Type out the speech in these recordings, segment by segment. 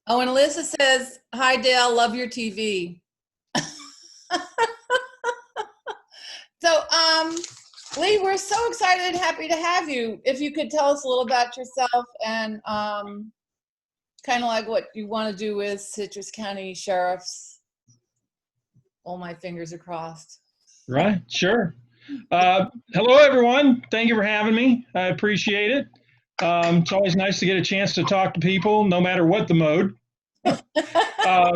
Oh, and Alyssa says, hi, Dale, love your TV. So, Lee, we're so excited and happy to have you. If you could tell us a little about yourself and kind of like what you want to do with Citrus County Sheriff's. All my fingers are crossed. Right, sure. Hello, everyone. Thank you for having me. I appreciate it. It's always nice to get a chance to talk to people, no matter what the mode. A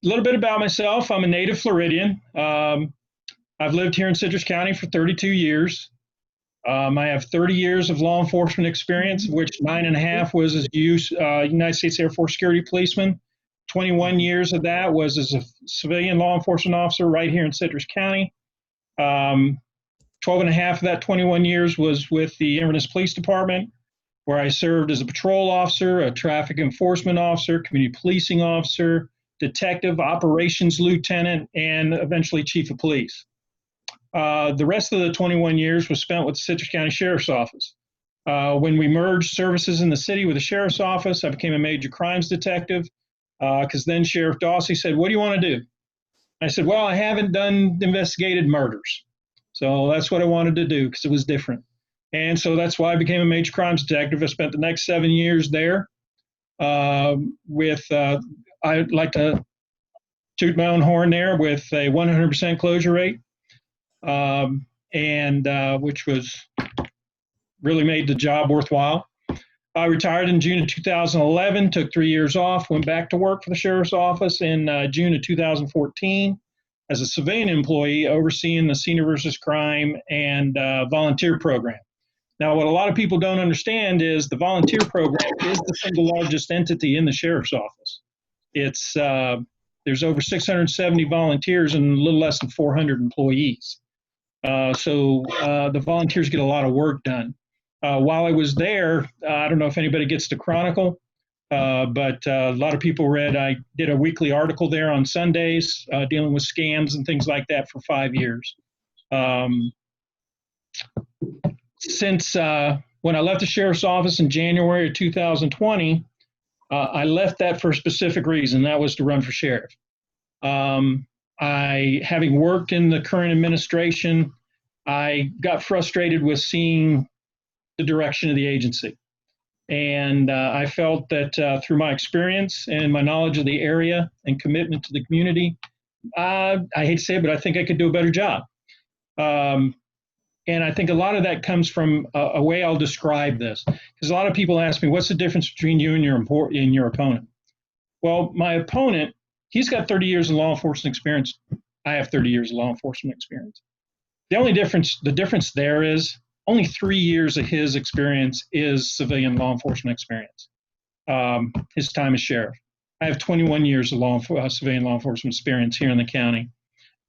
little bit about myself. I'm a native Floridian. I've lived here in Citrus County for 32 years. I have 30 years of law enforcement experience, of which 9.5 was as a United States Air Force security policeman. 21 years of that was as a civilian law enforcement officer right here in Citrus County. 12.5 of that 21 years was with the Inverness Police Department, where I served as a patrol officer, a traffic enforcement officer, community policing officer, detective, operations lieutenant, and eventually chief of police. The rest of the 21 years was spent with the Citrus County Sheriff's Office. When we merged services in the city with the Sheriff's Office, I became a major crimes detective because then Sheriff Dawsey said, what do you want to do? I said, well, I haven't done investigated murders. So that's what I wanted to do because it was different. And so that's why I became a major crimes detective. I spent the next 7 years there I'd like to toot my own horn there with a 100% closure rate, which was really made the job worthwhile. I retired in June of 2011, took 3 years off, went back to work for the Sheriff's Office in June of 2014 as a civilian employee overseeing the Senior versus Crime and volunteer program. Now, what a lot of people don't understand is the volunteer program is the single largest entity in the Sheriff's Office. There's over 670 volunteers and a little less than 400 employees. So the volunteers get a lot of work done. While I was there, I don't know if anybody gets to Chronicle, but a lot of people read, I did a weekly article there on Sundays dealing with scams and things like that for 5 years. Since when I left the Sheriff's Office in January of 2020, I left that for a specific reason. That was to run for sheriff. Having worked in the current administration, I got frustrated with seeing the direction of the agency. And I felt that through my experience and my knowledge of the area and commitment to the community, I hate to say it, but I think I could do a better job. And I think a lot of that comes from a way I'll describe this. Because a lot of people ask me, what's the difference between you and your opponent? Well, my opponent, he's got 30 years of law enforcement experience. I have 30 years of law enforcement experience. The difference there is only 3 years of his experience is civilian law enforcement experience. His time as sheriff. I have 21 years of civilian law enforcement experience here in the county.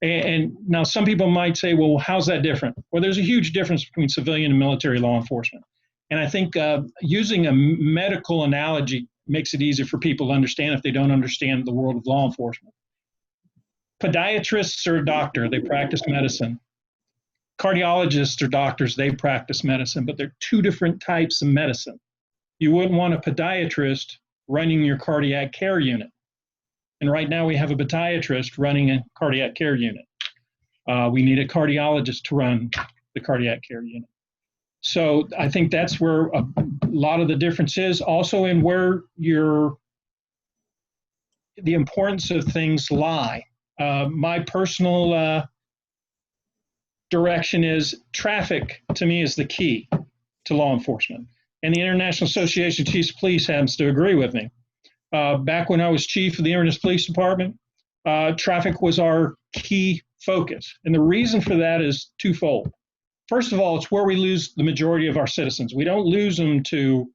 And now some people might say, well, how's that different? Well, there's a huge difference between civilian and military law enforcement. And I think using a medical analogy makes it easier for people to understand if they don't understand the world of law enforcement. Podiatrists are a doctor, they practice medicine. Cardiologists are doctors, they practice medicine, but they're two different types of medicine. You wouldn't want a podiatrist running your cardiac care unit. And right now we have a podiatrist running a cardiac care unit. We need a cardiologist to run the cardiac care unit. So I think that's where a lot of the difference is. Also in where the importance of things lie. My personal direction is traffic, to me, is the key to law enforcement. And the International Association of Chiefs of Police happens to agree with me. Back when I was chief of the Inverness Police Department, traffic was our key focus. And the reason for that is twofold. First of all, it's where we lose the majority of our citizens. We don't lose them to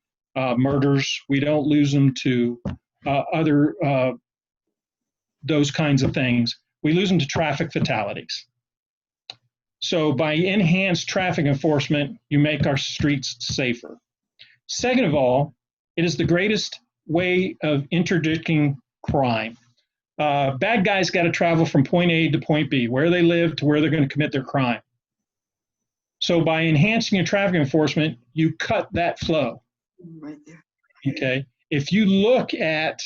murders. We don't lose them to other those kinds of things. We lose them to traffic fatalities. So by enhanced traffic enforcement, you make our streets safer. Second of all, it is the greatest way of interdicting crime. Bad guys got to travel from point A to point B, where they live to where they're going to commit their crime. So by enhancing your traffic enforcement, you cut that flow. Right there. Okay. If you look at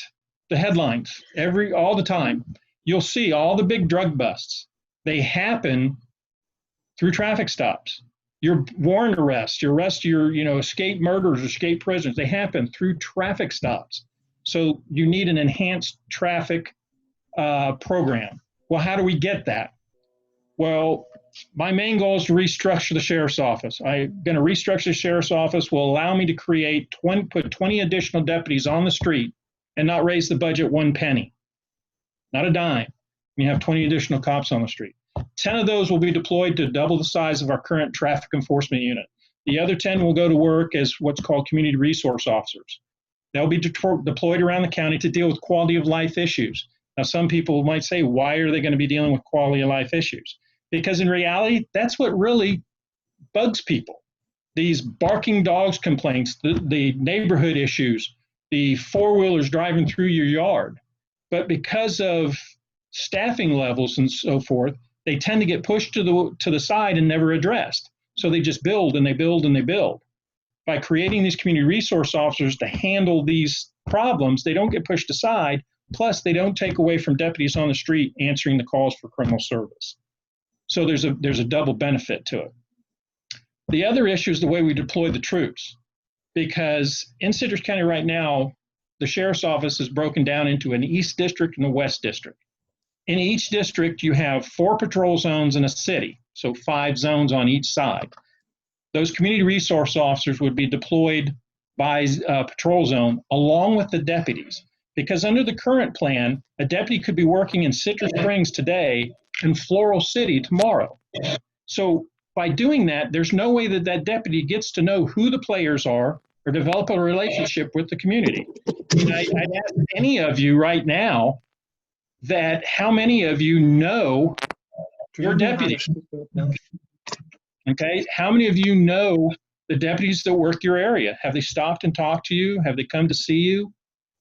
the headlines all the time, you'll see all the big drug busts. They happen through traffic stops. Your warrant arrests, your escape murders, escape prisoners, they happen through traffic stops. So you need an enhanced traffic program. Well, how do we get that? Well, my main goal is to restructure the sheriff's office. I'm going to restructure the sheriff's office will allow me to put 20 additional deputies on the street and not raise the budget 1 penny, not a dime. You have 20 additional cops on the street. 10 of those will be deployed to double the size of our current traffic enforcement unit. The other 10 will go to work as what's called community resource officers. They'll be deployed around the county to deal with quality of life issues. Now, some people might say, why are they going to be dealing with quality of life issues? Because in reality, that's what really bugs people. These barking dogs complaints, the neighborhood issues, the four-wheelers driving through your yard. But because of staffing levels and so forth, they tend to get pushed to the side and never addressed. So they just build and they build and they build. By creating these community resource officers to handle these problems, they don't get pushed aside. Plus, they don't take away from deputies on the street answering the calls for criminal service. So there's a double benefit to it. The other issue is the way we deploy the troops, because in Citrus County right now, the sheriff's office is broken down into an East District and a West District. In each district, you have 4 patrol zones in a city, so 5 zones on each side. Those community resource officers would be deployed by patrol zone along with the deputies, because under the current plan, a deputy could be working in Citrus Springs today and Floral City tomorrow. So by doing that, there's no way that that deputy gets to know who the players are or develop a relationship with the community. And I'd ask any of you right now that how many of you know your deputy? Okay, how many of you know the deputies that work your area? Have they stopped and talked to you? Have they come to see you?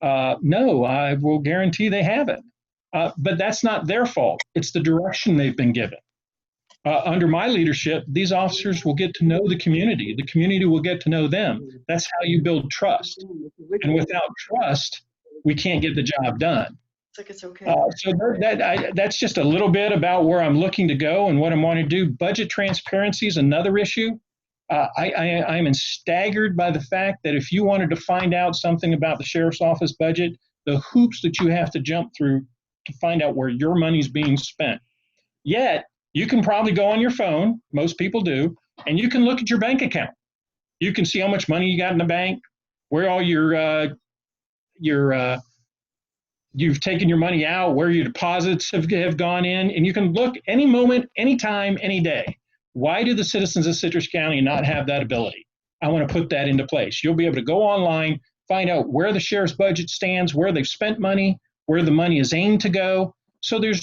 No, I will guarantee they haven't. But that's not their fault. It's the direction they've been given. Under my leadership, these officers will get to know the community. The community will get to know them. That's how you build trust. And without trust, we can't get the job done. It's okay. So that's just a little bit about where I'm looking to go and what I want to do. Budget transparency is another issue. I'm staggered by the fact that if you wanted to find out something about the sheriff's office budget, the hoops that you have to jump through to find out where your money's being spent. Yet, you can probably go on your phone, most people do, and you can look at your bank account. You can see how much money you got in the bank, where all you've taken your money out, where your deposits have gone in, and you can look any moment, anytime, any day. Why do the citizens of Citrus County not have that ability? I want to put that into place. You'll be able to go online, find out where the sheriff's budget stands, where they've spent money, where the money is aimed to go. So there's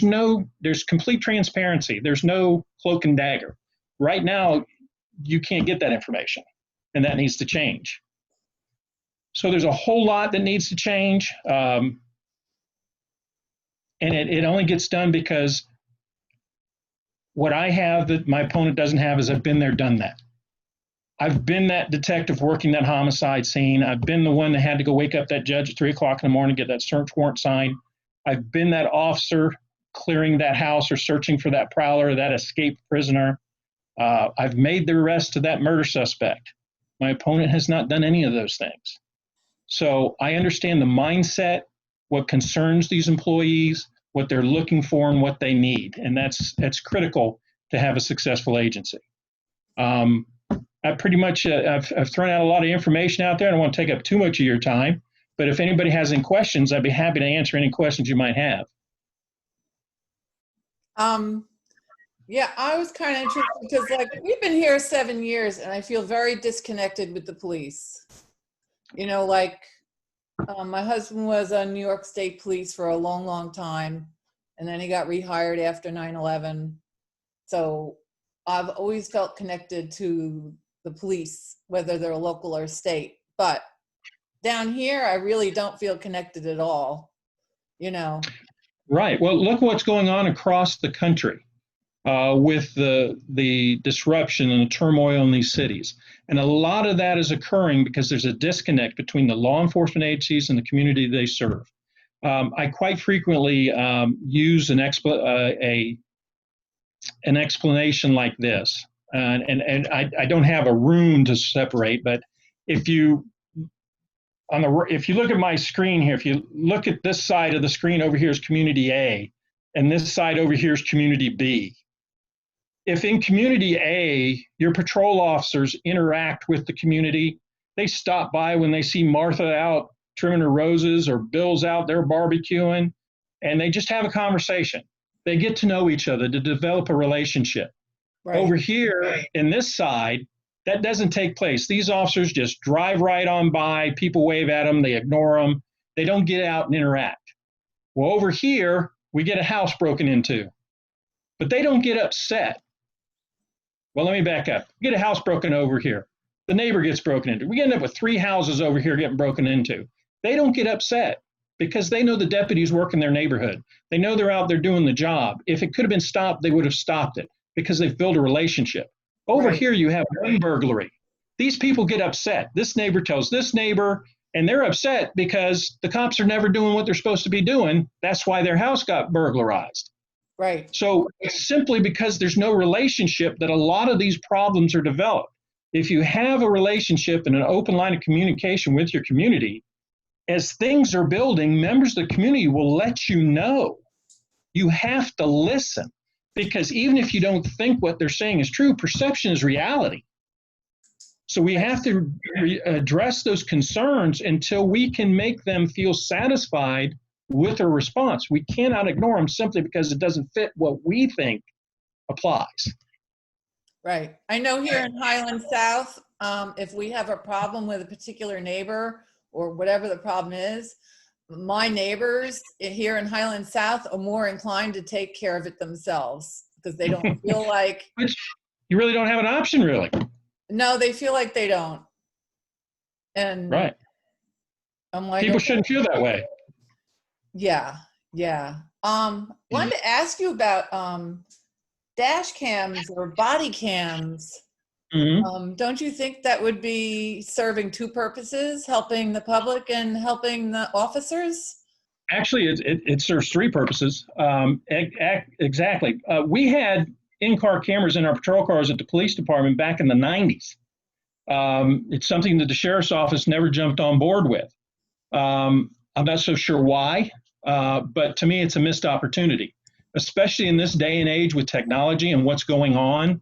complete transparency. There's no cloak and dagger. Right now, you can't get that information, and that needs to change. So there's a whole lot that needs to change. And it only gets done because what I have that my opponent doesn't have is I've been there, done that. I've been that detective working that homicide scene. I've been the one that had to go wake up that judge at 3 o'clock in the morning, get that search warrant signed. I've been that officer clearing that house or searching for that prowler, that escaped prisoner. I've made the arrest of that murder suspect. My opponent has not done any of those things. So I understand the mindset, what concerns these employees, what they're looking for, and what they need. And that's critical to have a successful agency. I pretty much, I've thrown out a lot of information out there. I don't want to take up too much of your time, but if anybody has any questions, I'd be happy to answer any questions you might have. Yeah, I was kind of interested because we've been here 7 years and I feel very disconnected with the police. You know, my husband was on New York State Police for a long, long time, and then he got rehired after 9/11. So I've always felt connected to the police, whether they're local or state. But down here, I really don't feel connected at all, you know. Right. Well, look what's going on across the country. with the disruption and the turmoil in these cities. And a lot of that is occurring because there's a disconnect between the law enforcement agencies and the community they serve. I quite frequently use an explanation like this, and I don't have a room to separate, but if you if you look at my screen here, if you look at this side of the screen over here is community A, and this side over here is community B. If in community A, your patrol officers interact with the community, they stop by when they see Martha out trimming her roses or Bill's out there barbecuing, and they just have a conversation. They get to know each other to develop a relationship. Right. Over here in this side, that doesn't take place. These officers just drive right on by, people wave at them, they ignore them, they don't get out and interact. Well, over here, we get a house broken into, but they don't get upset. Well, let me back up. We get a house broken over here. The neighbor gets broken into. We end up with 3 houses over here getting broken into. They don't get upset because they know the deputies work in their neighborhood. They know they're out there doing the job. If it could have been stopped, they would have stopped it because they've built a relationship. Over here, you have one burglary. These people get upset. This neighbor tells this neighbor, and they're upset because the cops are never doing what they're supposed to be doing. That's why their house got burglarized. Right. So it's simply because there's no relationship that a lot of these problems are developed. If you have a relationship and an open line of communication with your community, as things are building, members of the community will let you know. You have to listen, because even if you don't think what they're saying is true, perception is reality. So we have to address those concerns until we can make them feel satisfied with a response. We cannot ignore them simply because it doesn't fit what we think applies. Right. I know here in Highland South, if we have a problem with a particular neighbor or whatever the problem is, my neighbors here in Highland South are more inclined to take care of it themselves because they don't feel like... You really don't have an option, really. No, they feel like they don't. And right. I'm like, people okay. shouldn't feel that way. Yeah, yeah. Wanted to ask you about dash cams or body cams. Mm-hmm. Don't you think that would be serving 2 purposes, helping the public and helping the officers? Actually, it serves 3 purposes. Exactly. We had in-car cameras in our patrol cars at the police department back in the 90s. It's something that the sheriff's office never jumped on board with. I'm not so sure why, but to me, it's a missed opportunity, especially in this day and age with technology and what's going on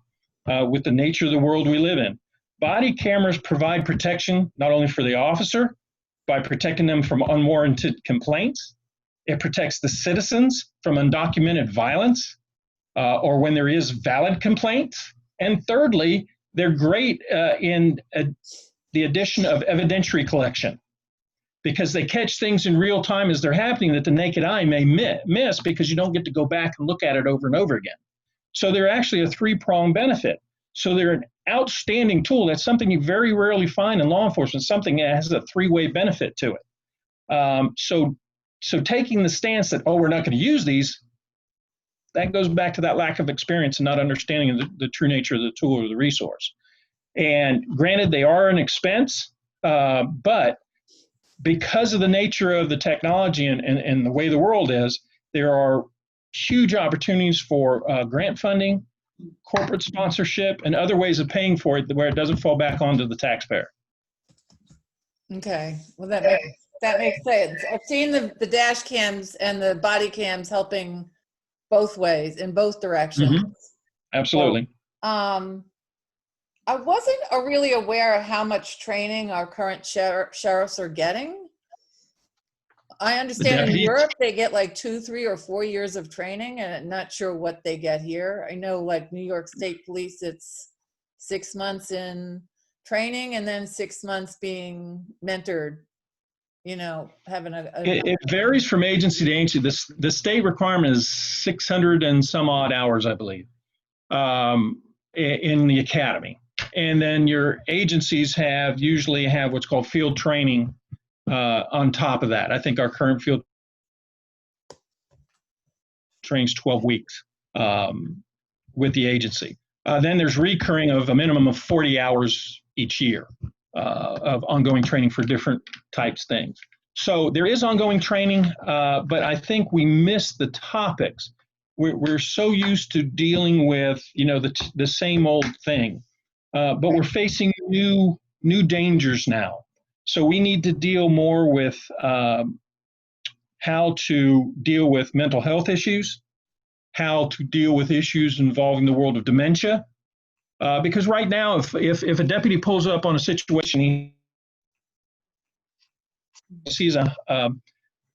with the nature of the world we live in. Body cameras provide protection not only for the officer, by protecting them from unwarranted complaints. It protects the citizens from undocumented violence or when there is valid complaints. And thirdly, they're great in the addition of evidentiary collection, because they catch things in real time as they're happening that the naked eye may miss because you don't get to go back and look at it over and over again. So they're actually a 3-pronged benefit. So they're an outstanding tool. That's something you very rarely find in law enforcement, something that has a 3-way benefit to it. So taking the stance that, oh, we're not going to use these, that goes back to that lack of experience and not understanding the true nature of the tool or the resource. And granted, they are an expense, but because of the nature of the technology and the way the world is, there are huge opportunities for grant funding, corporate sponsorship, and other ways of paying for it where it doesn't fall back onto the taxpayer. Okay, well that makes sense. I've seen the dash cams and the body cams helping both ways, in both directions. Mm-hmm. Absolutely. So, I wasn't really aware of how much training our current sheriffs are getting. I understand in Europe they get like 2, 3, or 4 years of training, and I'm not sure what they get here. I know like New York State Police, it's 6 months in training and then 6 months being mentored, you know, having It varies from agency to agency. The state requirement is 600 and some odd hours, I believe, in the academy. And then your agencies usually have what's called field training on top of that. I think our current field training is 12 weeks. with the agency. Then there's recurring of a minimum of 40 hours each year of ongoing training for different types of things. So there is ongoing training, but I think we miss the topics. We're so used to dealing with, the same old thing, but we're facing new dangers now. So we need to deal more with how to deal with mental health issues, how to deal with issues involving the world of dementia. Because right now, if a deputy pulls up on a situation, he sees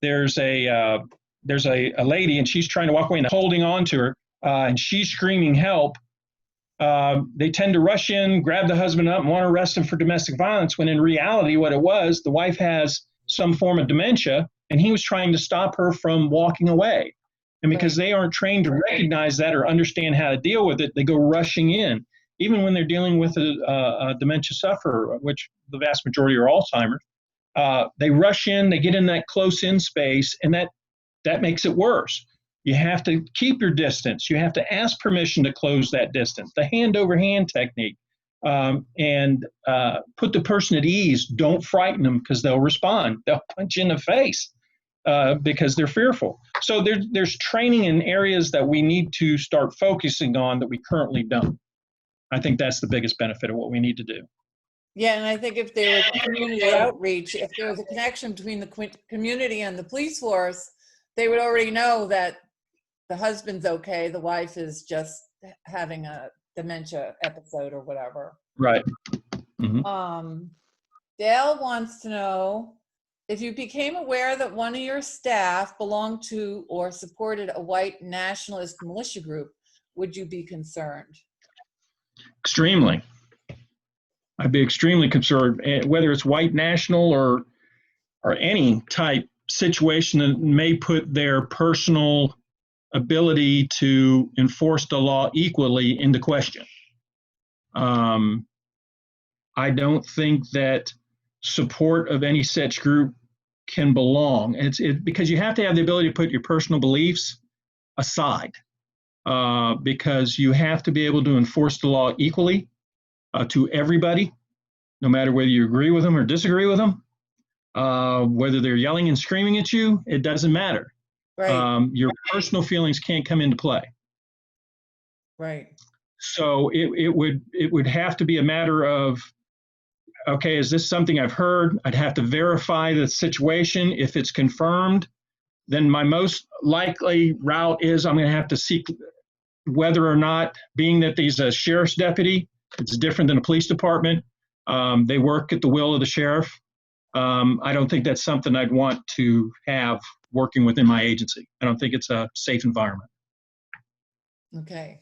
there's a lady and she's trying to walk away and holding on to her, and she's screaming help. They tend to rush in, grab the husband up, and want to arrest him for domestic violence, when in reality, what it was, the wife has some form of dementia, and he was trying to stop her from walking away. And because they aren't trained to recognize that or understand how to deal with it, they go rushing in. Even when they're dealing with a dementia sufferer, which the vast majority are Alzheimer's, they rush in, they get in that close-in space, and that makes it worse. You have to keep your distance. You have to ask permission to close that distance. The hand-over-hand technique, and put the person at ease. Don't frighten them, because they'll respond. They'll punch you in the face because they're fearful. So there's training in areas that we need to start focusing on that we currently don't. I think that's the biggest benefit of what we need to do. Yeah, and I think if there was community outreach, if there was a connection between the community and the police force, they would already know that the husband's okay, the wife is just having a dementia episode or whatever. Right. Mm-hmm. Dale wants to know, if you became aware that one of your staff belonged to or supported a white nationalist militia group, would you be concerned? Extremely. I'd be extremely concerned, whether it's white national or any type situation that may put their personal ability to enforce the law equally into question. I don't think that support of any such group can belong. It's because you have to have the ability to put your personal beliefs aside, because you have to be able to enforce the law equally to everybody, no matter whether you agree with them or disagree with them, whether they're yelling and screaming at you, it doesn't matter. Right. Your personal feelings can't come into play. Right. So it would have to be a matter of, okay, is this something I've heard? I'd have to verify the situation. If it's confirmed, then my most likely route is I'm going to have to seek whether or not, being that he's a sheriff's deputy, it's different than a police department. They work at the will of the sheriff. I don't think that's something I'd want to have working within my agency. I don't think it's a safe environment. Okay.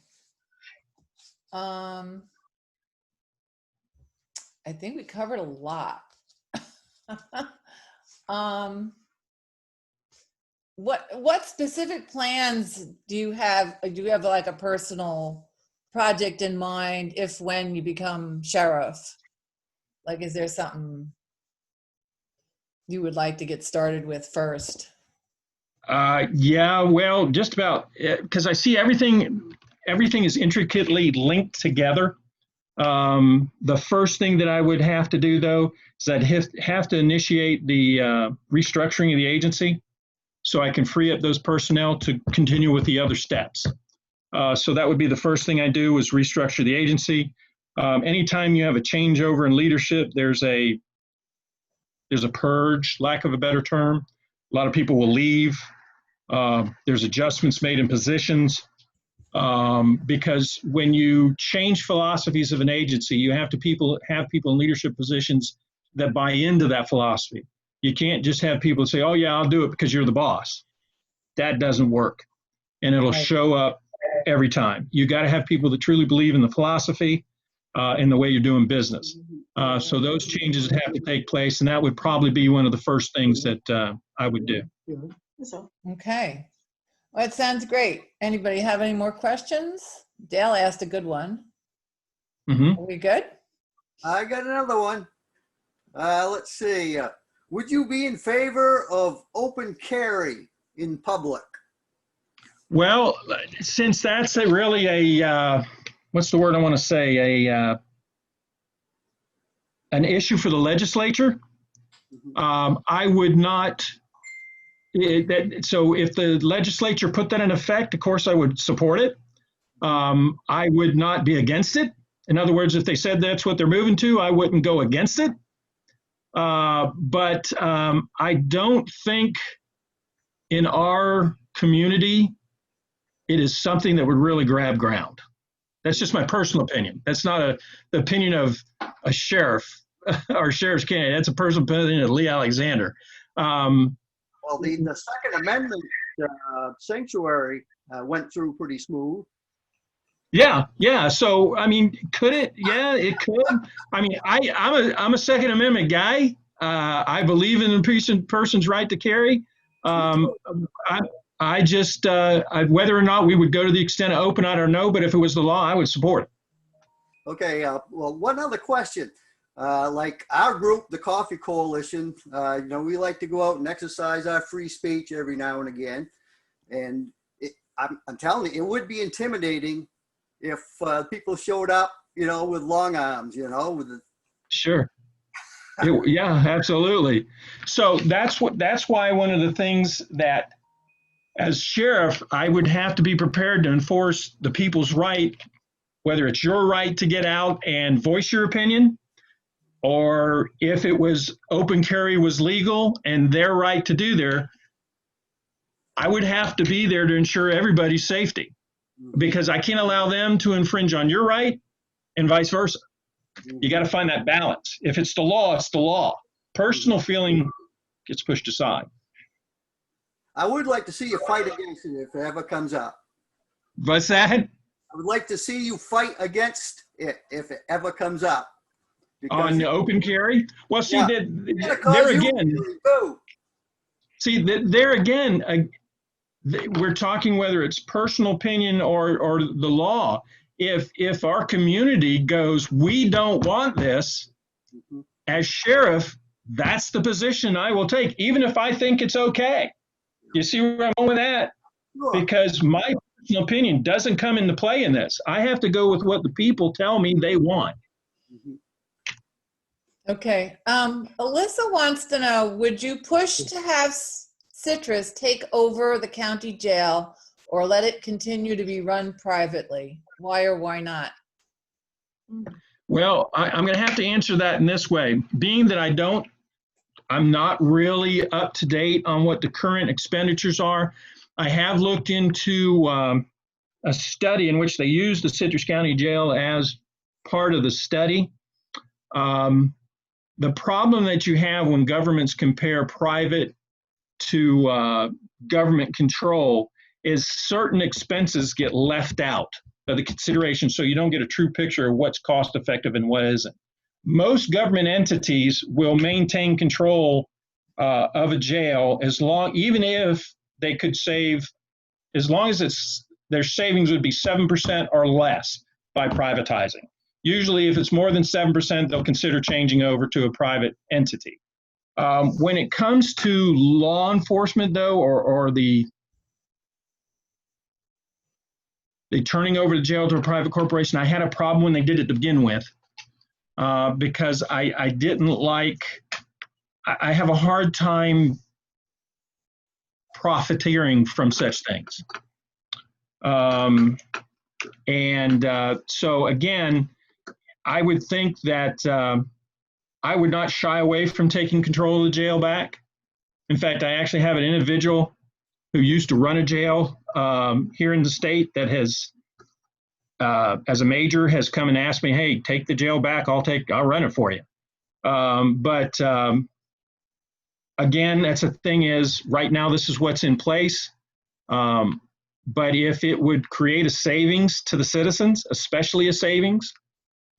I think we covered a lot. What specific plans do you have? Do you have like a personal project in mind when you become sheriff? Like, is there something you would like to get started with first? Yeah, well, just about, because I see everything is intricately linked together. The first thing that I would have to do, though, is I'd have to initiate the restructuring of the agency so I can free up those personnel to continue with the other steps. So that would be the first thing I do, is restructure the agency. Anytime you have a changeover in leadership, there's a purge, lack of a better term. A lot of people will leave. There's adjustments made in positions. Because when you change philosophies of an agency, you have people in leadership positions that buy into that philosophy. You can't just have people say, oh yeah, I'll do it because you're the boss. That doesn't work. And it'll show up every time. You got to have people that truly believe in the philosophy and the way you're doing business. So those changes have to take place, and that would probably be one of the first things that I would do. Okay. Well, it sounds great. Anybody have any more questions? Dale asked a good one. Mm-hmm. Are we good? I got another one. Let's see. Would you be in favor of open carry in public? Well, since that's really what's the word I want to say, an issue for the legislature, I would not. So if the legislature put that in effect, of course I would support it. I would not be against it. In other words, if they said that's what they're moving to, I wouldn't go against it. But I don't think in our community it is something that would really grab ground. That's just my personal opinion. That's not the opinion of a sheriff or sheriff's candidate. That's a personal opinion of Lee Alexander. Well, the Second Amendment sanctuary went through pretty smooth. Yeah. So, I mean, could it? Yeah, it could. I mean, I'm a Second Amendment guy. I believe in the person's right to carry. I just, whether or not we would go to the extent of open, I don't know. But if it was the law, I would support it. Okay. Well, one other question. Like our group, the Coffee Coalition, we like to go out and exercise our free speech every now and again. And I'm telling you, it would be intimidating if people showed up, with long arms, Sure. Yeah, absolutely. So that's why one of the things that as sheriff, I would have to be prepared to enforce the people's right, whether it's your right to get out and voice your opinion, or if it was open carry was legal and their right to do there, I would have to be there to ensure everybody's safety, because I can't allow them to infringe on your right and vice versa. You got to find that balance. If it's the law, it's the law. Personal feeling gets pushed aside. I would like to see you fight against it if it ever comes up. What's that? I would like to see you fight against it if it ever comes up. On the open carry? Well, see, Yeah. there again, we're talking whether it's personal opinion or the law. If our community goes, we don't want this, as sheriff, that's the position I will take, even if I think it's okay. You see where I'm going with that? Sure. Because my personal opinion doesn't come into play in this. I have to go with what the people tell me they want. Okay. Alyssa wants to know, would you push to have Citrus take over the county jail or let it continue to be run privately? Why or why not? Well, I'm going to have to answer that in this way. Being that I'm not really up to date on what the current expenditures are. I have looked into a study in which they used the Citrus County Jail as part of the study. The problem that you have when governments compare private to government control is certain expenses get left out of the consideration, so you don't get a true picture of what's cost effective and what isn't. Most government entities will maintain control of a jail even if they could save, as long as their savings would be 7% or less by privatizing. Usually, if it's more than 7%, they'll consider changing over to a private entity. When it comes to law enforcement, though, or the turning over the jail to a private corporation, I had a problem when they did it to begin with. Because I didn't I have a hard time profiteering from such things. So again, I would think that I would not shy away from taking control of the jail back. In fact, I actually have an individual who used to run a jail here in the state that has, as a major, has come and asked me, hey, take the jail back, I'll run it for you. But again, that's the thing is, right now, this is what's in place. But if it would create a savings to the citizens, especially a savings,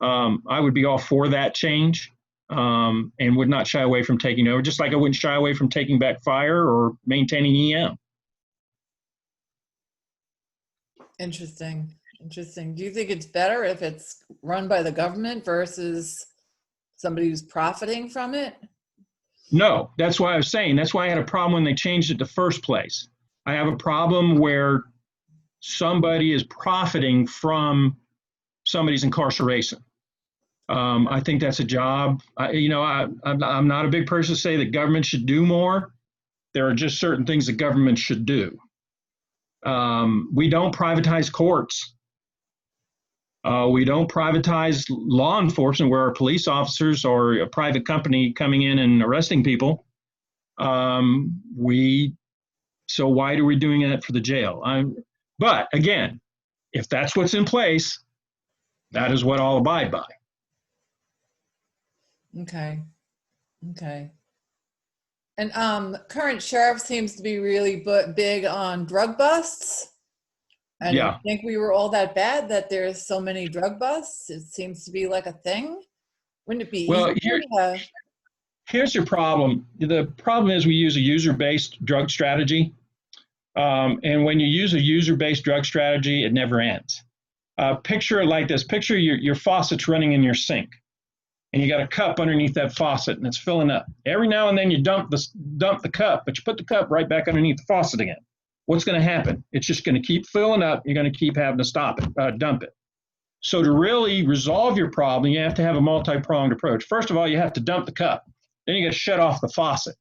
I would be all for that change and would not shy away from taking over, just like I wouldn't shy away from taking back fire or maintaining EM. Interesting. Do you think it's better if it's run by the government versus somebody who's profiting from it? No, that's why I was saying, that's why I had a problem when they changed it the first place. I have a problem where somebody is profiting from somebody's incarceration. I think that's a job. I'm not a big person to say that government should do more. There are just certain things that government should do. We don't privatize courts. We don't privatize law enforcement where our police officers or a private company coming in and arresting people. So why are we doing that for the jail? But again, if that's what's in place, that is what I'll abide by. Okay. And current sheriff seems to be really big on drug busts. I didn't think we were all that bad that there's so many drug busts. It seems to be like a thing. Wouldn't it be easier? Here's your problem. The problem is we use a user-based drug strategy. And when you use a user-based drug strategy, it never ends. Picture it like this. Picture your faucet's running in your sink. And you got a cup underneath that faucet and it's filling up. Every now and then you dump the cup, but you put the cup right back underneath the faucet again. What's going to happen? It's just going to keep filling up. You're going to keep having to dump it. So to really resolve your problem, you have to have a multi-pronged approach. First of all, you have to dump the cup. Then you got to shut off the faucet.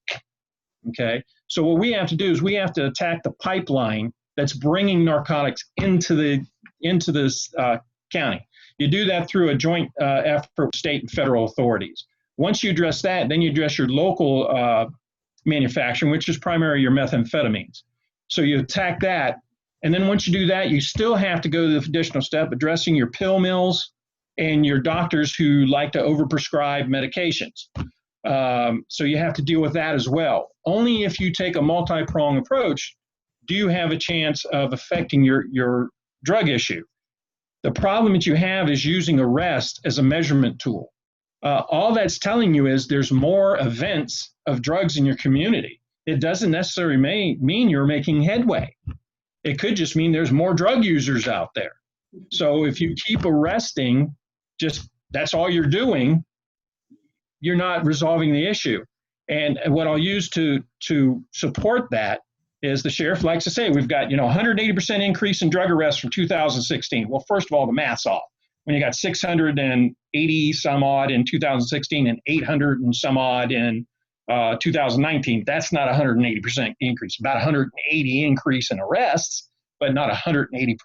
Okay. So what we have to do is we have to attack the pipeline that's bringing narcotics into this county. You do that through a joint effort with state and federal authorities. Once you address that, then you address your local manufacturing, which is primarily your methamphetamines. So you attack that. And then once you do that, you still have to go to the additional step, addressing your pill mills and your doctors who like to overprescribe medications. So you have to deal with that as well. Only if you take a multi-pronged approach do you have a chance of affecting your drug issue. The problem that you have is using arrest as a measurement tool. All that's telling you is there's more events of drugs in your community. It doesn't necessarily mean you're making headway. It could just mean there's more drug users out there. So if you keep arresting, just that's all you're doing, you're not resolving the issue. And what I'll use to support that is the sheriff likes to say, we've got 180% increase in drug arrests from 2016. Well, first of all, the math's off. When you got 680 some odd in 2016 and 800 and some odd in 2019, that's not 180% increase. About 180 increase in arrests, but not 180%.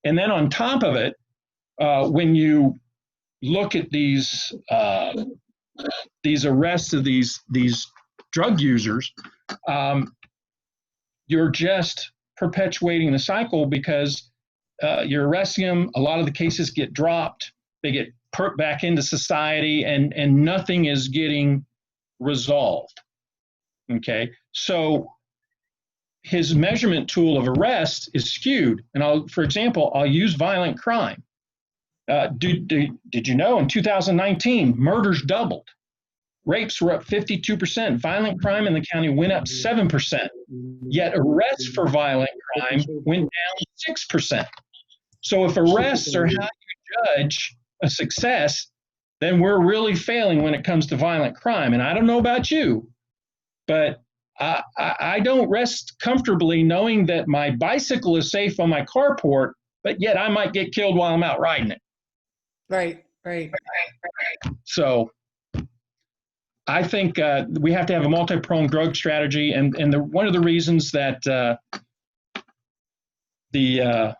And then on top of it, when you look at these arrests of these drug users, you're just perpetuating the cycle because you're arresting them. A lot of the cases get dropped. They get put back into society and nothing is getting resolved. Okay. So his measurement tool of arrest is skewed. And for example, I'll use violent crime. Did you know in 2019, murders doubled. Rapes were up 52%. Violent crime in the county went up 7%. Yet arrests for violent crime went down 6%. So if arrests are how you judge a success, then we're really failing when it comes to violent crime. And I don't know about you, but I don't rest comfortably knowing that my bicycle is safe on my carport, but yet I might get killed while I'm out riding it. Right. So I think we have to have a multi-pronged drug strategy, and one of the reasons that the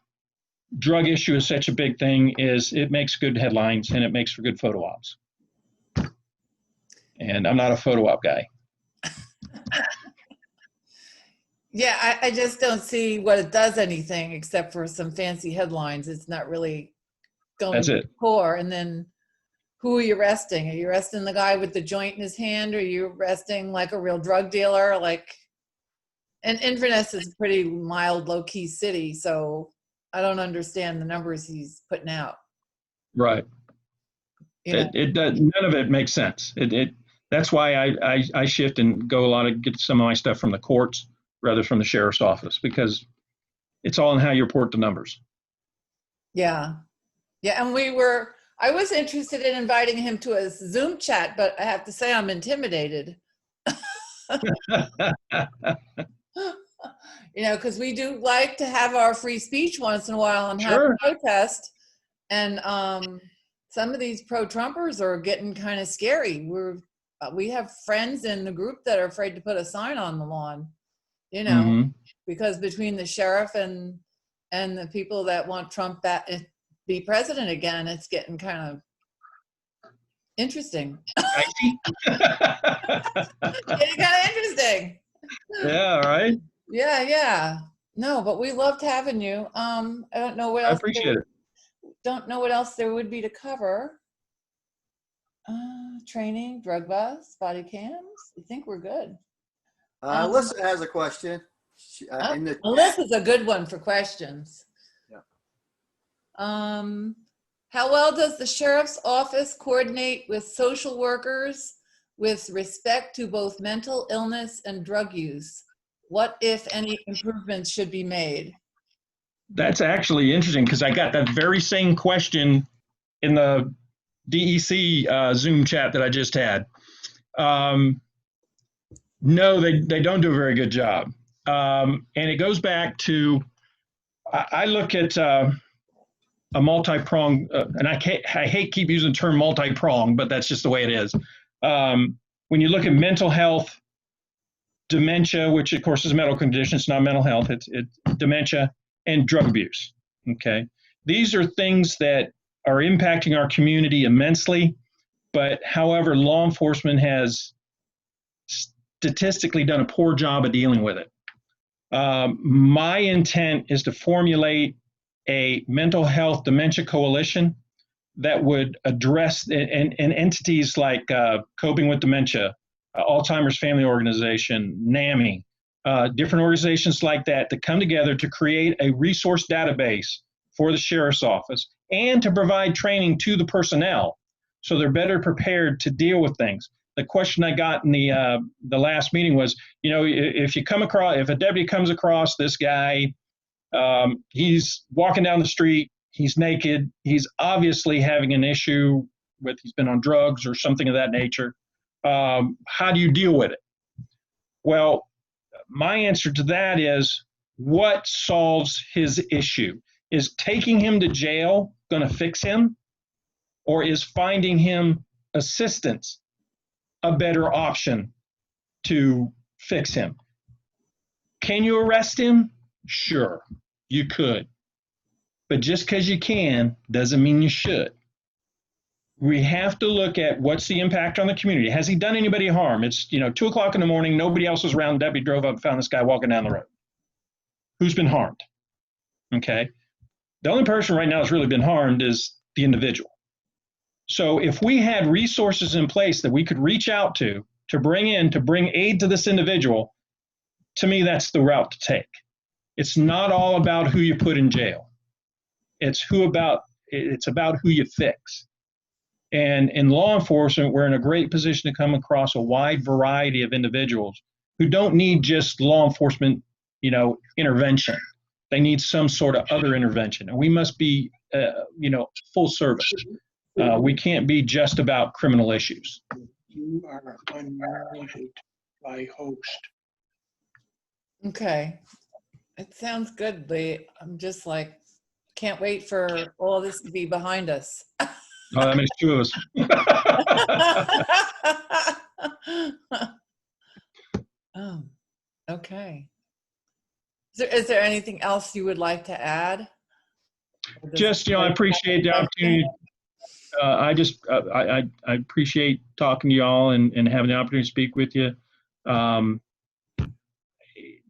drug issue is such a big thing is it makes good headlines and it makes for good photo ops. And I'm not a photo op guy. Yeah, I just don't see what it does anything except for some fancy headlines. It's not really going to the core. And then who are you arresting? Are you arresting the guy with the joint in his hand? Or are you arresting like a real drug dealer? And Inverness is a pretty mild, low-key city, so I don't understand the numbers he's putting out. Right. It does, none of it makes sense. That's why I shift and get some of my stuff from the courts rather from the sheriff's office, because it's all in how you report the numbers. Yeah. And I was interested in inviting him to a Zoom chat, but I have to say I'm intimidated. You know, because we do like to have our free speech once in a while and have Sure. a protest. And some of these pro-Trumpers are getting kind of scary. We have friends in the group that are afraid to put a sign on the lawn, you know, Mhm. because between the sheriff and the people that want Trump back, be president again, it's getting kind of interesting. Spicy? Getting kind of interesting. Yeah, right. Yeah. No, but we loved having you. I don't know what I else. appreciate it. Don't know what else there would be to cover. Training, drug busts, body cams. I think we're good. Alyssa has a question. In the Well, this is a good one for questions. Yeah. How well does the sheriff's office coordinate with social workers with respect to both mental illness and drug use? What, if any, improvements should be made? That's actually interesting because I got that very same question in the DEC Zoom chat that I just had. No, they don't do a very good job. And it goes back to, I look at a multi-pronged, and I hate keep using the term multi-pronged, but that's just the way it is. When you look at mental health, dementia, which of course is a medical condition, it's not mental health, it's dementia, and drug abuse. Okay. These are things that are impacting our community immensely, but however, law enforcement has statistically done a poor job of dealing with it. My intent is to formulate a mental health dementia coalition that would address, and entities like Coping with Dementia, Alzheimer's Family Organization, NAMI, different organizations like that to come together to create a resource database for the sheriff's office and to provide training to the personnel so they're better prepared to deal with things. The question I got in the last meeting was, you know, if a deputy comes across this guy, he's walking down the street, he's naked, he's obviously having an issue with, he's been on drugs or something of that nature. How do you deal with it? Well, my answer to that is, what solves his issue? Is taking him to jail going to fix him? Or is finding him assistance a better option to fix him? Can you arrest him? Sure, you could. But just because you can doesn't mean you should. We have to look at what's the impact on the community. Has he done anybody harm? It's 2 o'clock in the morning, nobody else was around. Deputy drove up and found this guy walking down the road. Who's been harmed? Okay. The only person right now that's really been harmed is the individual. So if we had resources in place that we could reach out to bring aid to this individual, to me, that's the route to take. It's not all about who you put in jail. It's about who you fix. And in law enforcement, we're in a great position to come across a wide variety of individuals who don't need just law enforcement, intervention. They need some sort of other intervention. And we must be, full service. We can't be just about criminal issues. You are unmuted by host. Okay. It sounds good, Lee. I'm just like, can't wait for all this to be behind us. Oh, that makes two of us. Oh, okay. Is there anything else you would like to add? Just, I appreciate the opportunity. I appreciate talking to y'all and having the opportunity to speak with you.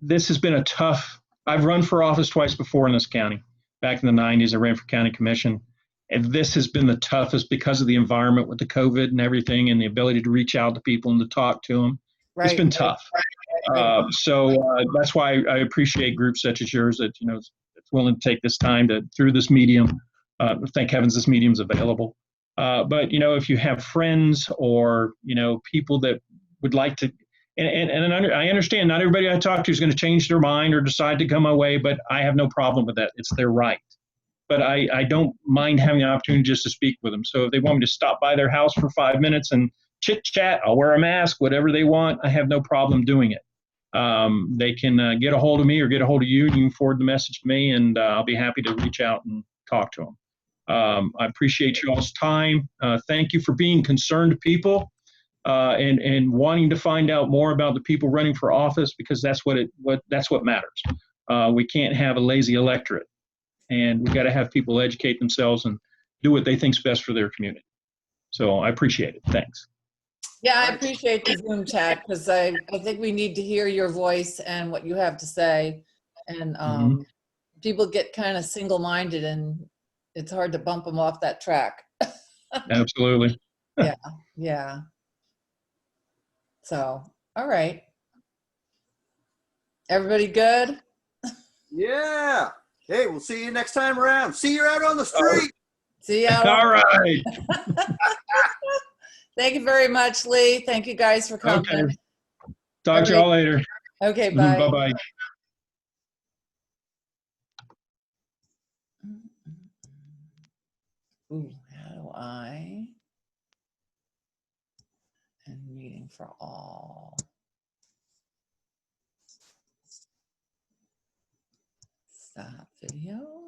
This has been I've run for office twice before in this county. Back in the 90s, I ran for county commission. And this has been the toughest because of the environment with the COVID and everything and the ability to reach out to people and to talk to them. Right. It's been tough. So that's why I appreciate groups such as yours that, it's willing to take this time through this medium. Thank heavens this medium's available. But, if you have friends or, people that would like to, and I understand not everybody I talk to is going to change their mind or decide to come my way, but I have no problem with that. It's their right. But I don't mind having an opportunity just to speak with them. So if they want me to stop by their house for 5 minutes and chit chat, I'll wear a mask, whatever they want. I have no problem doing it. they can get a hold of me or get a hold of you. You can forward the message to me, and I'll be happy to reach out and talk to them. I appreciate you all's time. Thank you for being concerned people and wanting to find out more about the people running for office, because that's what matters. We can't have a lazy electorate, and we got to have people educate themselves and do what they think's best for their community. So I appreciate it. Thanks. Yeah, I appreciate the Zoom chat, because I think we need to hear your voice and what you have to say. And people get kind of single-minded, and it's hard to bump them off that track. Absolutely. Yeah. So, all right. Everybody good? Yeah. Hey, we'll see you next time around. See you out on the street. See you out. All right. Thank you very much, Lee. Thank you guys for coming. Okay. Talk to y'all later. Okay, bye. Bye-bye. Ooh, how do I? And meeting for all. Stop video.